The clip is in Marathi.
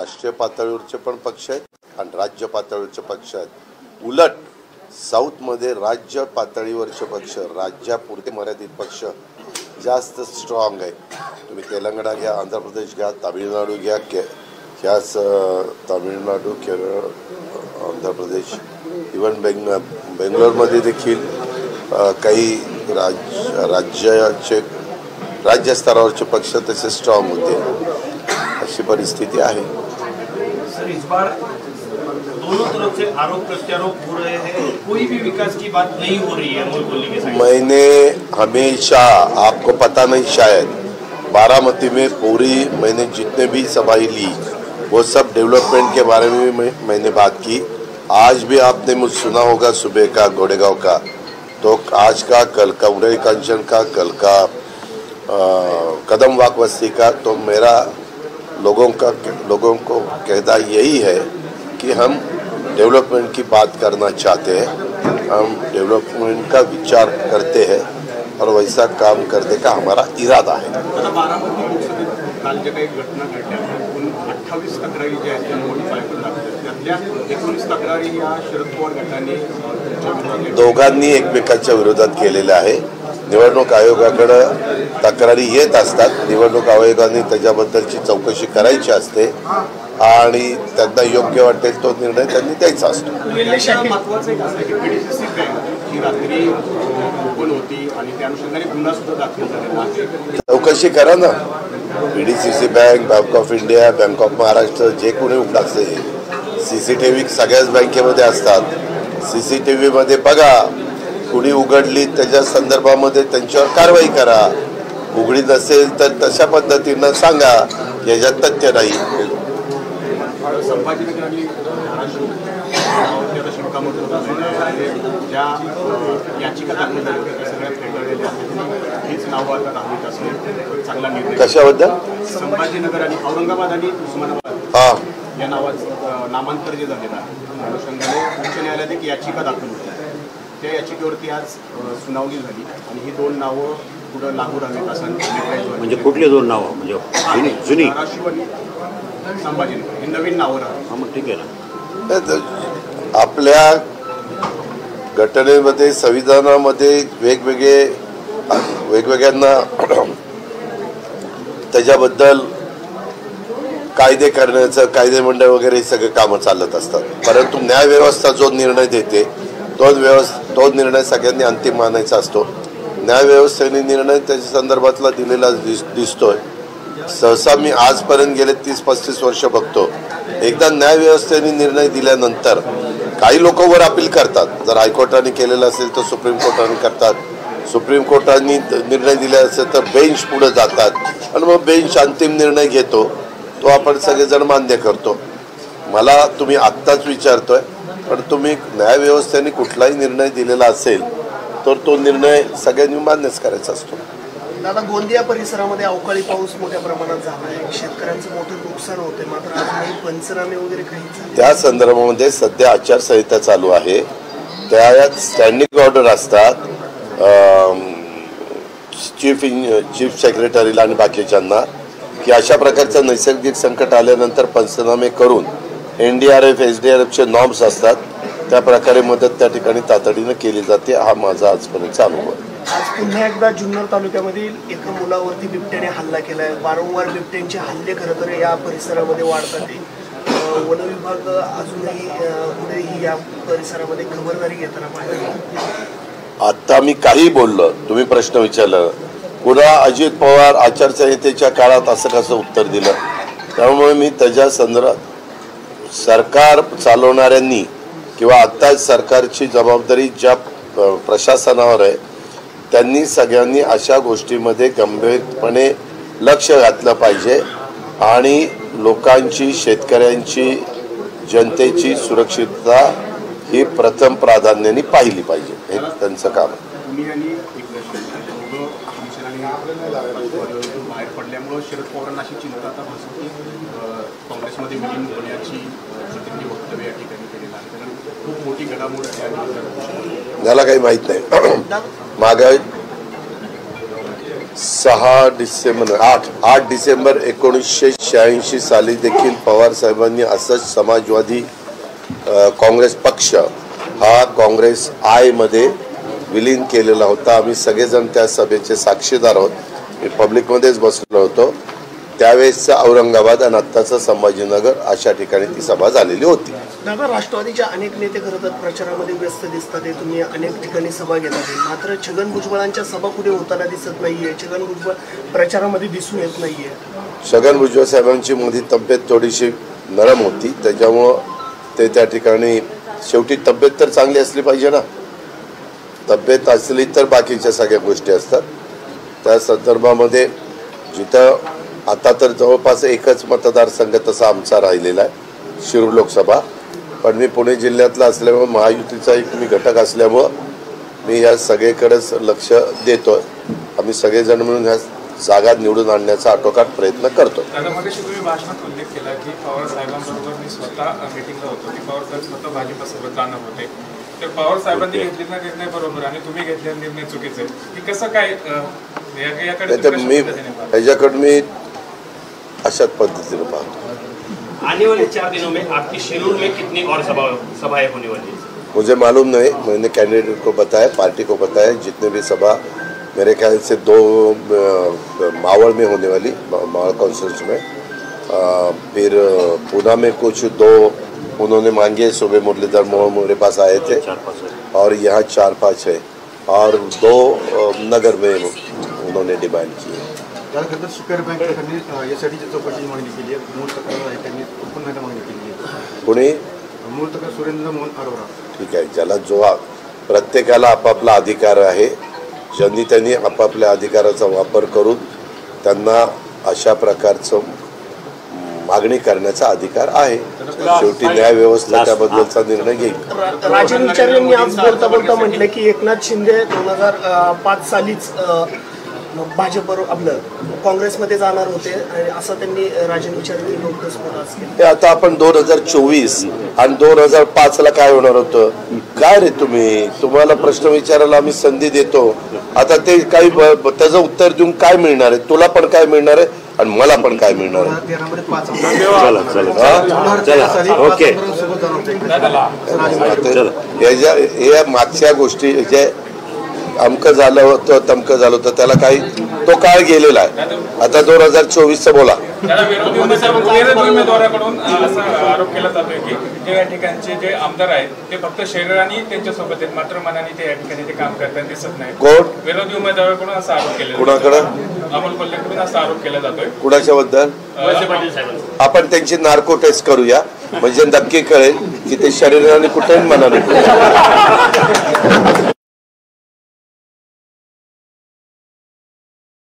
राष्ट्रीय पातळीवरचे पण पक्ष आहेत आणि राज्य पातळीवरचे पक्ष आहेत। उलट साऊथमध्ये राज्य पातळीवरचे पक्ष, राज्यापुरते मर्यादित पक्ष जास्त स्ट्रॉंग आहे। तुम्ही तेलंगणा घ्या, आंध्र प्रदेश घ्या, तामिळनाडू घ्या, ह्याच तामिळनाडू, केरळ, आंध्र प्रदेश, इव्हन बेंगलोरमध्ये देखील काही राज्य स्तरावरचे पक्ष तसे स्ट्रॉंग होते, अशी परिस्थिति आहे। सर, इस बार दोनों तरफ से आरोप प्रत्यारोप हो रहे हैं, कोई भी विकास की बात नहीं हो रही है अमोल कोल्ली के साथ। मैंने हमेशा, आपको पता नहीं शायद, बारामती में पूरी मैंने जितने भी सभाएं ली वो सब डेवलपमेंट के बारे में मैंने बात की। आज भी आपने मुझे सुना होगा सुबह का गोडेगांव का, तो आज का, कल का उड़ई कंचन का, कल का कदम वाक बस्ती का, तो मेरा लोगों को कहना यही है कि हम डेवलपमेंट की बात करना चाहते हैं, हम डेवलपमेंट का विचार करते हैं और वैसा काम करने का हमारा इरादा है। काल ज्या काही घटना घडल्या 28 तक्रारी ज्या आहेत त्या नोटिफाय करतात, त्यातल्या 19 तक्रारी या शरद पवार गटाने दोघांनी एकमेकांच्या विरोधात केलेल्या आहे। निवडणूक आयोगाकडे तक्रारी येत असतात, निवडणूक आयोगाने त्याच्याबद्दलची चौकशी करायची असते आणि त्यांना योग्य वाटेल तो निर्णय त्यांनी द्यायचा असतो। महत्त्वाचं एक असं की पीडीसीसी बँक ही रात्री ओपन होती आणि त्या अनुषंगाने गुन्हा सुद्धा दाखल झालेला आहे। चौकशी करा ना, PDCC bank, bank of India, bank of Maharashtra, जे कोणी उघडाचे सीसीटीव्ही सगळ्याच बँकेमध्ये असतात। सीसीटीव्ही मध्ये बघा, कुणी उघडली त्याच्या संदर्भामध्ये त्यांच्यावर कारवाई करा, उघडी नसेल तर तशा पद्धतीनं सांगा, याच्यात तथ्य नाही। संभाजीनगर आणि ज्या याचिका दाखल झाल्या सगळ्या फेटाळलेल्या आहेत, हीच नावं आता राहत असणे चांगला निर्णय। कशाबद्दल? संभाजीनगर आणि औरंगाबाद आणि उस्मानाबाद या नावाचं नामांतर जे झालेलं आहे, अनुषंगाने उच्च न्यायालयात एक याचिका दाखल होती, त्या याचिकेवरती आज सुनावणी झाली आणि ही दोन नावं पुढे लागू राहण्यात असं निर्णय। म्हणजे कुठली दोन नावं? म्हणजे जुनी धाराशिव आणि संभाजीनगर ही नवीन नावं राहतात। मग ठीक आहे ना। आपल्या घटनेमध्ये, संविधानामध्ये वेगवेगळ्यांना त्याच्याबद्दल कायदे करण्याचं, कायदे मंडळ वगैरे हे सगळे कामं चालत असतात, परंतु न्यायव्यवस्था जो निर्णय देते तो निर्णय सगळ्यांनी अंतिम मानायचा असतो। न्यायव्यवस्थेने निर्णय त्याच्या संदर्भातला दिलेला दिसतोय। सहसा मी आजपर्यंत गेले 30-35 वर्ष बघतो, एकदा न्यायव्यवस्थेने निर्णय दिल्यानंतर काही लोक वर अपील करतात, जर हायकोर्टाने केलेलं असेल तर सुप्रीम कोर्टाने करतात, सुप्रीम कोर्टाने निर्णय दिला असेल तर बेंच पुढे जातात आणि मग बेंच अंतिम निर्णय घेतो, तो आपण सगळेजण मान्य करतो। मला तुम्ही आत्ताच विचारतोय, पण तुम्ही न्यायव्यवस्थेने कुठलाही निर्णय दिलेला असेल तर तो निर्णय सगळ्यांनी मान्यच करायचा असतो। दादा, गोंदिया परिसरामध्ये अवकाळी पाऊस मोठ्या प्रमाणात झाला आहे, शेतकऱ्यांचं मोठं नुकसान होते, मात्र अजूनही पंचनामे वगैरे काही त्या संदर्भामध्ये सध्या आचारसंहिता चालू आहे, त्यात स्टँडिंग ऑर्डर असतात चीफ सेक्रेटरीला आणि बाकीच्यांना, की अशा प्रकारचं नैसर्गिक संकट आल्यानंतर पंचनामे करून NDRF SDRFचे नॉर्म्स असतात, त्या प्रकारे मदत त्या ठिकाणी तातडीनं केली जाते। हा माझा आजपर्यंतचा अनुभव आहे। आज पुन्हा एकदा जुन्नर तालुक्यामधील एका मुलावरती बिबट्याने हल्ला केलाय। वारंवार बिबट्यांचे हल्ले खरं तर या परिसरामध्ये वाढतात। वन विभाग अजूनही कुठेही या परिसरामध्ये खबरदारी घेताना पाहिजे। आता मी काही बोललो, तुम्ही प्रश्न विचारला, पुन्हा अजित पवार आचारसंहितेच्या काळात असं कसं उत्तर दिलं, त्यामुळे मी त्याच्या संदर्भात सरकार चालवणाऱ्यांनी किंवा आत्ता सरकारची जबाबदारी ज्या प्रशासनावर आहे त्यांनी सगळ्यांनी अशा गोष्टीमध्ये गंभीरपणे लक्ष घातलं पाहिजे आणि लोकांची, शेतकऱ्यांची, जनतेची सुरक्षितता ही प्रथम प्राधान्याने पाहिली पाहिजे, हे त्यांचं काम आहे। बाहेर पडल्यामुळे शरद पवारांना अशी चिंता आता भासते, काँग्रेसमध्ये विलीन होण्याची वक्तव्य या ठिकाणी केलेलं आहे, कारण खूप मोठी घडामोड मला काही माहित नाही। मागे 8 डिसेंबर 1986 साली देखील पवार साहेबांनी असंच समाजवादी काँग्रेस पक्ष हा काँग्रेस आय मध्ये विलीन केलेला होता. आम्ही सगळेजण त्या सभेचे साक्षीदार आहोत. मी पब्लिकमध्येच बसलो होतो. त्यावेळेसचं औरंगाबाद आणि आत्ताचं संभाजीनगर अशा ठिकाणी ती सभा झालेली होती. दादा, राष्ट्रवादीचे अनेक नेते खरं तर प्रचारामध्ये व्यस्त दिसतात. तुम्ही अनेक ठिकाणी सभा घेतात, मात्र छगन भुजबळांच्या सभा कुठे होताना दिसत नाहीये. छगन भुजबळ प्रचारामध्ये दिसून येत नाहीये. छगन भुजबळ साहेबांची मध्ये तब्येत थोडीशी नरम होती, त्याच्यामुळं ते त्या ठिकाणी शेवटी तब्येत तर चांगली असली पाहिजे ना. तब्येत असली तर बाकीच्या सगळ्या गोष्टी असतात. त्या संदर्भामध्ये जिथं आता तर जवळपास एकच मतदारसंघ तसा आमचा राहिलेला आहे, शिरूर लोकसभा. पण मी पुणे जिल्ह्यातला असल्यामुळं महायुतीचा एक मी घटक असल्यामुळं मी या सगळीकडेच लक्ष देतोय. आम्ही सगळेजण मिळून ह्या जागा निवडून आणण्याचा आटोकाट प्रयत्न करतो. मगाशी तुम्ही भाषणात उल्लेख केला की पवार साहेबांबरोबर मी स्वतः मीटिंगला होतो, की पवार साहेब स्वतः भाजपसोबत जाणार होते. तर पवार साहेबांनी घेतलेला निर्णय बरोबर आणि तुम्ही घेतलेला निर्णय चुकीचा आहे, की कसं काय ह्याच्याकडे मी अशाच पद्धतीने पाहतो. आने वाले 4 दिनों में आपकी शिरूर में कितनी और सभाएं होने वाली है? मुझे मालूम नहीं, मैंने कैंडिडेट को बताया, पार्टी को बताया. जितने भी सभा मेरे ख्याल से 2 मावड़ में होने वाली, मावड़ कॉन्फ्रेंस में, फिर पूना में कुछ 2 उन्होंने मांगे. सुबह मुरलीधर मोहन मेरे पास आए थे और यहाँ 4-5 है और 2 नगर में उन्होंने डिमांड की है. खरं तर सुपर बँक यासाठी चौकशीची मागणी केली आहे. मूळ तक्रार आहे त्यांनी उत्पन्नाची मागणी केली आहे. कोणी? मूळ तक्रार सुरेंद्र मोहन अरोरा. ठीक आहे. ज्याला जो प्रत्येकाला आपापला अधिकार आहे, ज्यांनी त्यांनी आपापल्या अधिकाराचा वापर करून त्यांना अशा प्रकारचं मागणी करण्याचा अधिकार आहे. शेवटी न्याय व्यवस्था त्याबद्दलचा निर्णय घेईल. राजन विचारे यांनी आज बोलता बोलता म्हटलं की एकनाथ शिंदे 2005 सालीच भाजपवर आपलं काँग्रेसमध्ये जाणार होते, असं त्यांनी राजन विचारे लोकस्फोट केलं. आता आपण 2024 आणि 2005 ला काय होणार होतं? काय रे तुम्हाला प्रश्न विचारायला आम्ही संधी देतो. आता ते काही त्याचं उत्तर देऊन काय मिळणार आहे? तुला पण काय मिळणार आहे आणि मला पण काय मिळणार आहे? ओके. या मागच्या गोष्टी जे अमकं झालं होतं तमकं झालं होतं त्याला काही तो काळ गेलेला आहे. आता 2024चं बोला. विरोधी उमेदवाराकडून असा आरोप केला जातोय की जे या ठिकाणचे जे आमदार आहेत ते फक्त शरीराने त्यांच्यासोबत आहेत, मात्र मनाने ते या ठिकाणी ते काम करताना दिसत नाही. कोण? विरोधी उमेदवाराकडून असा आरोप केला. कुणाकडं? अमोल कोल्हेकडून असा आरोप केला जातोय. कुणाच्या बद्दल? आपण त्यांची नार्को टेस्ट करूया, म्हणजे नक्की कळेल की ते शरीराने कुठेही मनाने